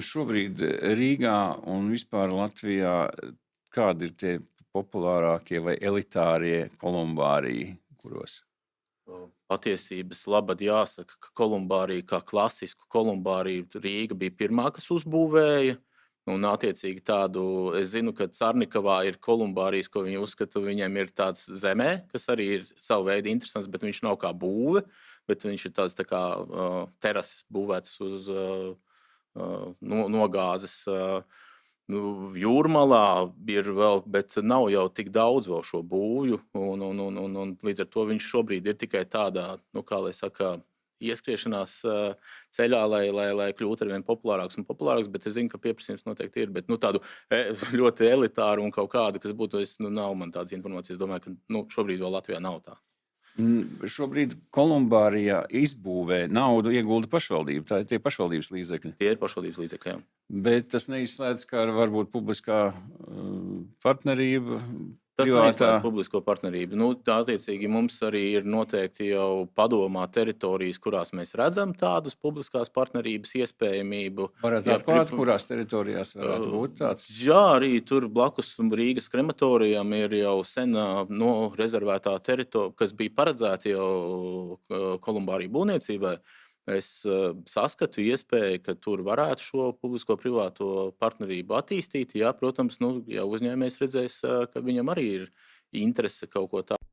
Šobrīd Rīgā un vispār Latvijā kādi ir tie populārākie vai elitārie kolumbāriji, kuros? Patiesības labad jāsaka, ka kolumbārija kā klasisku kolumbāriju Rīga bija pirmā, kas uzbūvēja. Un attiecīgi tādu, es zinu, ka Carnikavā ir kolumbārijas, ko viņi uzskata, viņiem ir tāds zemē, kas arī ir savu veidu interesants, bet viņš nav kā būve, bet viņš ir tāds tā kā terases būvētas uz nogāzes. Jūrmalā ir vēl, bet nav jau tik daudz vēl šo būvju, un līdz ar to viņš šobrīd ir tikai tādā, kā lai saka, ieskriešanās ceļā, lai kļūtu arvien populārāks un populārāks, bet es zinu, ka pieprasījums noteikti ir, bet tādu ļoti elitāru un kaut kādu, kas būtu, nav man tādas informācijas, domāju, ka šobrīd vēl Latvijā nav tā. Šobrīd Kolumbārijā izbūvē naudu iegulda pašvaldība, tā ir tie pašvaldības līdzekļi. Tie ir pašvaldības līdzekļi, jā. Bet tas neizslēdz, ka varbūt publiskā partnerība. Tas neizslēdz publisko partnerību. Tā attiecīgi mums arī ir noteikti jau padomā teritorijas, kurās mēs redzam tādas publiskās partnerības iespējamību. Varētu atklāt, kurās teritorijās varētu būt tāds? Jā, arī tur blakus Rīgas krematorijam ir jau sen rezervētā teritorija, kas bija paredzēta jau kolumbāriju būvniecībai. Es saskatu iespēju, ka tur varētu šo publisko-privāto partnerību attīstīt. Jā, protams, ja uzņēmējs redzēs, ka viņam arī ir interese kaut ko tādu.